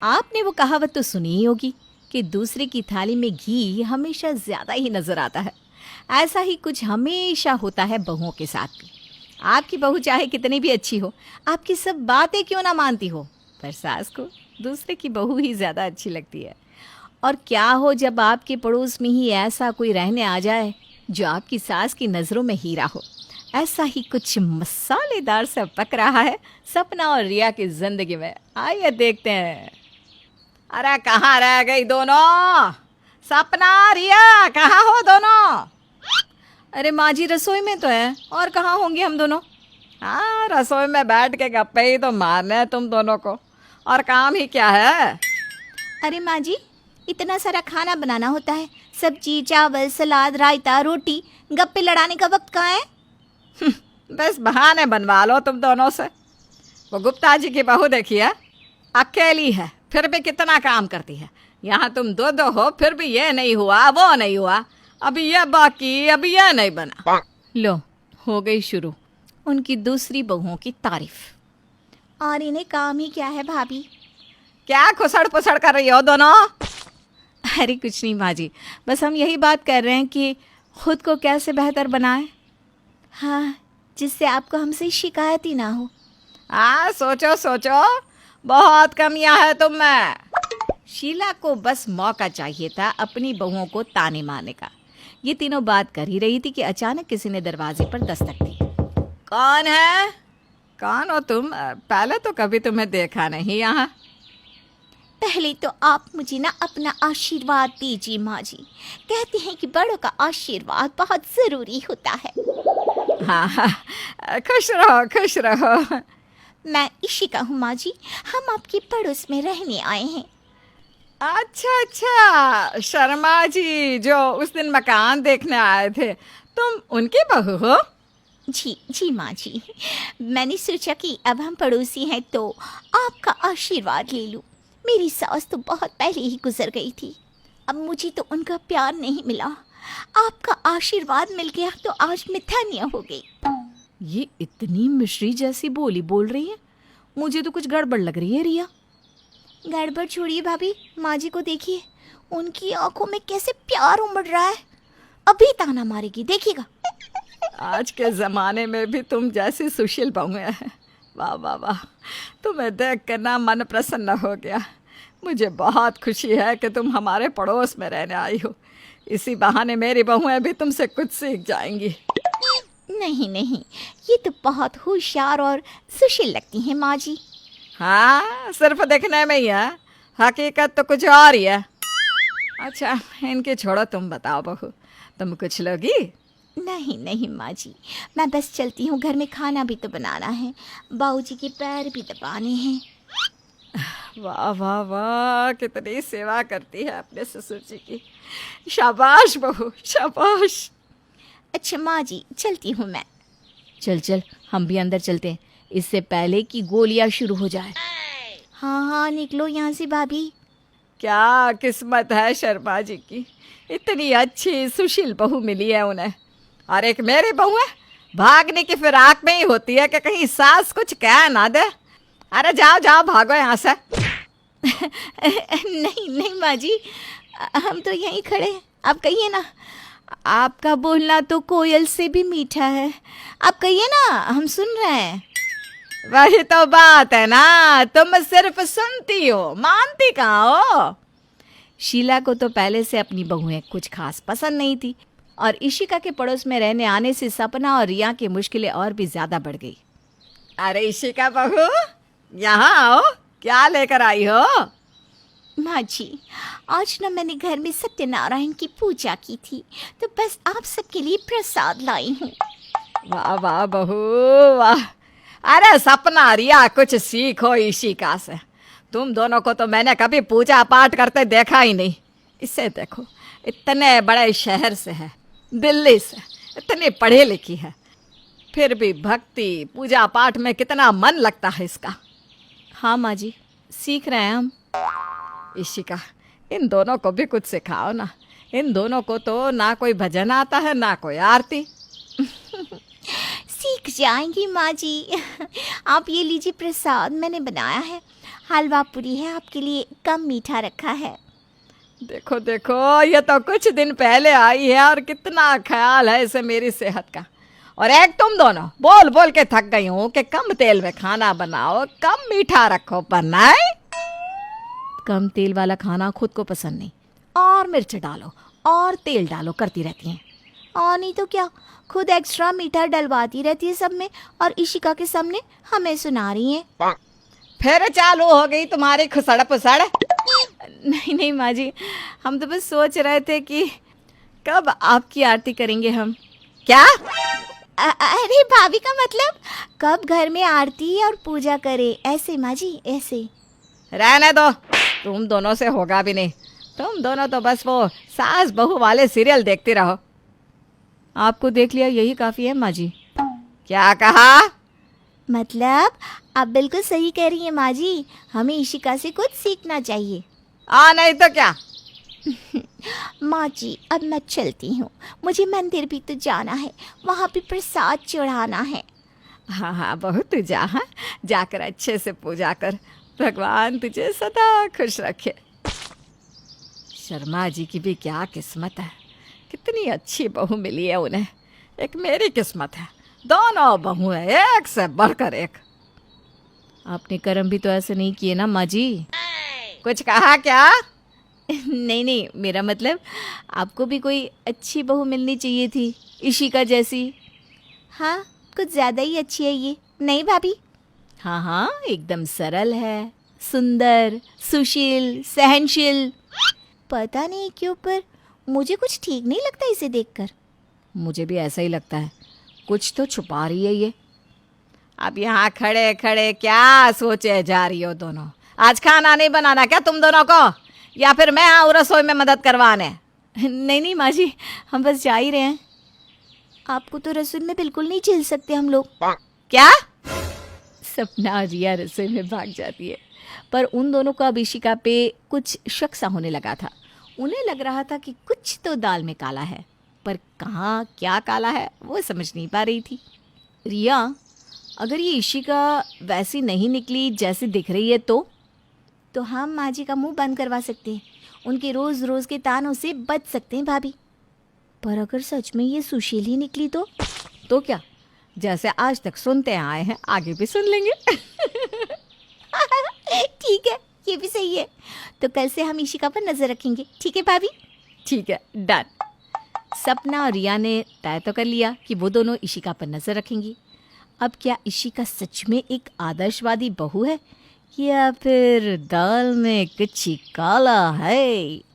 आपने वो कहावत तो सुनी ही होगी कि दूसरे की थाली में घी हमेशा ज़्यादा ही नज़र आता है। ऐसा ही कुछ हमेशा होता है बहुओं के साथ भी। आपकी बहू चाहे कितनी भी अच्छी हो, आपकी सब बातें क्यों ना मानती हो, पर सास को दूसरे की बहू ही ज़्यादा अच्छी लगती है। और क्या हो जब आपके पड़ोस में ही ऐसा कोई रहने आ जाए जो आपकी सास की नज़रों में हीरा हो। ऐसा ही कुछ मसालेदार सा पक रहा है सपना और रिया की ज़िंदगी में। आइए देखते हैं। अरे कहाँ रह गई दोनों? सपना, रिया, कहाँ हो दोनों? अरे माँ जी रसोई में तो है, और कहाँ होंगे हम दोनों? हाँ, रसोई में बैठ के गप्पे ही तो मारने हैं तुम दोनों को, और काम ही क्या है? अरे माँ जी, इतना सारा खाना बनाना होता है, सब्जी, चावल, सलाद, रायता, रोटी। गप्पे लड़ाने का वक्त कहाँ है? बस बहाने बनवा लो तुम दोनों से। वो गुप्ता जी की बहू देखिए, अकेली है फिर भी कितना काम करती है। यहाँ तुम दो दो हो फिर भी ये नहीं हुआ वो नहीं हुआ, अभी ये बाकी, अभी ये नहीं बना। लो, हो गई शुरू उनकी दूसरी बहुओं की तारीफ। और इन्हें काम ही क्या है भाभी? क्या खुसड़ पुसड़ कर रही हो दोनों? अरे कुछ नहीं माँ जी, बस हम यही बात कर रहे हैं कि खुद को कैसे बेहतर बनाएं। हाँ, जिससे आपको हमसे शिकायत ही ना हो। हाँ, सोचो सोचो, बहुत कमियां है तुम में। शीला को बस मौका चाहिए था अपनी बहुओं को ताने मारने का। ये तीनों बात कर ही रही थी कि अचानक किसी ने दरवाजे पर दस्तक दी। कौन है? कौन हो तुम? पहले तो कभी तुम्हें देखा नहीं यहाँ। पहले तो आप मुझे ना अपना आशीर्वाद दीजिए माँ जी। कहते हैं कि बड़ों का आशीर्वाद बहुत ज़रूरी होता है। हाँ हाँ, खुश रहो खुश रहो। मैं इशिका हूँ माँ जी, हम आपके पड़ोस में रहने आए हैं। अच्छा अच्छा, शर्मा जी जो उस दिन मकान देखने आए थे, तुम उनकी बहू हो? जी जी माँ जी, मैंने सोचा कि अब हम पड़ोसी हैं तो आपका आशीर्वाद ले लूँ। मेरी सास तो बहुत पहले ही गुजर गई थी, अब मुझे तो उनका प्यार नहीं मिला। आपका आशीर्वाद मिल गया तो आज मैं धन्य हो गई। ये इतनी मिश्री जैसी बोली बोल रही है, मुझे तो कुछ गड़बड़ लग रही है रिया। गड़बड़ छोड़िए भाभी, माँ जी को देखिए, उनकी आंखों में कैसे प्यार उमड़ रहा है। अभी ताना मारेगी, देखिएगा। आज के ज़माने में भी तुम जैसी सुशील बहू है। वाह वाह वाह, तुम्हें देख कर ना मन प्रसन्न हो गया। मुझे बहुत खुशी है कि तुम हमारे पड़ोस में रहने आई हो। इसी बहाने मेरी बहुएं भी तुमसे कुछ सीख जाएंगी। नहीं नहीं, ये तो बहुत होशियार और सुशील लगती हैं माँ जी। हाँ, सिर्फ देखने में ही है, हकीकत तो कुछ और ही है। अच्छा इनके छोड़ो, तुम बताओ बहू, तुम कुछ लोगी? नहीं नहीं माँ जी, मैं बस चलती हूँ, घर में खाना भी तो बनाना है, बाबूजी के पैर भी दबाने हैं। वाह वाह वाह, कितनी सेवा करती है अपने ससुर जी की। शाबाश बहू शाबाश। अच्छा माँ जी, चलती हूँ मैं। चल चल, हम भी अंदर चलते हैं, इससे पहले कि गोलियां शुरू हो जाए। हाँ हाँ, निकलो यहाँ से भाभी। क्या किस्मत है शर्मा जी की, इतनी अच्छी सुशील बहू मिली है उन्हें। और एक मेरी बहू है, भागने की फिराक में ही होती है कि कहीं सास कुछ कह ना दे। अरे जाओ जाओ, भागो यहाँ से। नहीं नहीं माँ जी, हम तो यहीं खड़े हैं, आप कहिए ना। आपका बोलना तो कोयल से भी मीठा है, आप कहिए ना, हम सुन रहे हैं। वही तो बात है ना, तुम सिर्फ सुनती हो, मानती कहाँ हो। शीला को तो पहले से अपनी बहुएं कुछ खास पसंद नहीं थी, और इशिका के पड़ोस में रहने आने से सपना और रिया की मुश्किलें और भी ज्यादा बढ़ गई। अरे इशिका बहू, यहाँ आओ, क्या लेकर आई हो? माँ जी, आज ना मैंने घर में सत्यनारायण की पूजा की थी, तो बस आप सबके लिए प्रसाद लाई हूँ। वाह वाह बहू वाह। अरे सपना, रिया, कुछ सीखो इशिका से। तुम दोनों को तो मैंने कभी पूजा पाठ करते देखा ही नहीं। इसे देखो, इतने बड़े शहर से है, दिल्ली से, इतनी पढ़ी लिखी है, फिर भी भक्ति पूजा पाठ में कितना मन लगता है इसका। हाँ माँ जी, सीख रहे हैं हम। इशिका, इन दोनों को भी कुछ सिखाओ ना। इन दोनों को तो ना कोई भजन आता है ना कोई आरती। सीख जाएंगी माँ जी। आप ये लीजिए प्रसाद, मैंने बनाया है। हलवा पूरी है, आपके लिए कम मीठा रखा है। देखो देखो, ये तो कुछ दिन पहले आई है और कितना ख्याल है इसे मेरी सेहत का। और एक तुम दोनों बोल बोल के थक गई हूँ कि कम तेल में खाना बनाओ, कम मीठा रखो, पर नहीं, कम तेल वाला खाना खुद को पसंद नहीं, और मिर्च डालो और तेल डालो करती रहती हैं। और नहीं तो क्या, खुद एक्स्ट्रा मीठा डलवाती रहती है सब में, और इशिका के सामने हमें सुना रही हैं। फिर चालू हो गई तुम्हारी खुसड़ पुसड़। नहीं नहीं माँ जी, हम तो बस सोच रहे थे कि कब आपकी आरती करेंगे हम। क्या? अरे भाभी का मतलब कब घर में आरती और पूजा करे, ऐसे माँ जी, ऐसे। रहने दो, तुम दोनों से होगा भी नहीं। तुम दोनों तो बस वो सास बहू वाले सीरियल देखती रहो। आपको देख लिया यही काफ़ी है माँ जी। क्या कहा? मतलब आप बिल्कुल सही कह रही हैं माँ जी, हमें इशिका से कुछ सीखना चाहिए। नहीं तो क्या। माँ जी अब मैं चलती हूँ, मुझे मंदिर भी तो जाना है, वहाँ भी प्रसाद चढ़ाना है। हाँ हाँ बहू, तू जा, हाँ, जाकर अच्छे से पूजा कर, भगवान तुझे सदा खुश रखे। शर्मा जी की भी क्या किस्मत है, कितनी अच्छी बहू मिली है उन्हें। एक मेरी किस्मत है, दोनों बहू है एक से बढ़कर एक। आपने कर्म भी तो ऐसे नहीं किए ना माँ जी। कुछ कहा क्या? नहीं नहीं, मेरा मतलब आपको भी कोई अच्छी बहू मिलनी चाहिए थी, इशिका जैसी। हाँ, कुछ ज़्यादा ही अच्छी है ये, नहीं भाभी? हाँ हाँ, एकदम सरल है, सुंदर, सुशील, सहनशील। पता नहीं क्यों, पर मुझे कुछ ठीक नहीं लगता इसे देखकर। मुझे भी ऐसा ही लगता है, कुछ तो छुपा रही है ये। अब यहाँ खड़े खड़े क्या सोचे जा रही हो दोनों? आज खाना नहीं बनाना क्या तुम दोनों को, या फिर मैं आऊँ रसोई में मदद करवाने? नहीं नहीं माँ जी, हम बस जा ही रहे हैं। आपको तो रसोई में बिल्कुल नहीं झेल सकते हम लोग। क्या? सपना और रिया रसोई में भाग जाती है, पर उन दोनों को अब इशिका पे कुछ शक सा होने लगा था। उन्हें लग रहा था कि कुछ तो दाल में काला है, पर कहाँ क्या काला है वो समझ नहीं पा रही थी। रिया, अगर ये इशिका वैसी नहीं निकली जैसी दिख रही है तो हम माँ जी का मुंह बंद करवा सकते हैं, उनके रोज़ रोज़ के तानों से बच सकते हैं भाभी। पर अगर सच में ये सुशील ही निकली तो क्या? जैसे आज तक सुनते आए हैं आगे भी सुन लेंगे। ठीक है, ये भी सही है। तो कल से हम इशिका पर नज़र रखेंगे, ठीक है भाभी? ठीक है, डन। सपना और रिया ने तय तो कर लिया कि वो दोनों इशिका पर नजर रखेंगी। अब क्या इशिका सच में एक आदर्शवादी बहू है, या फिर दाल में कुछ काला है?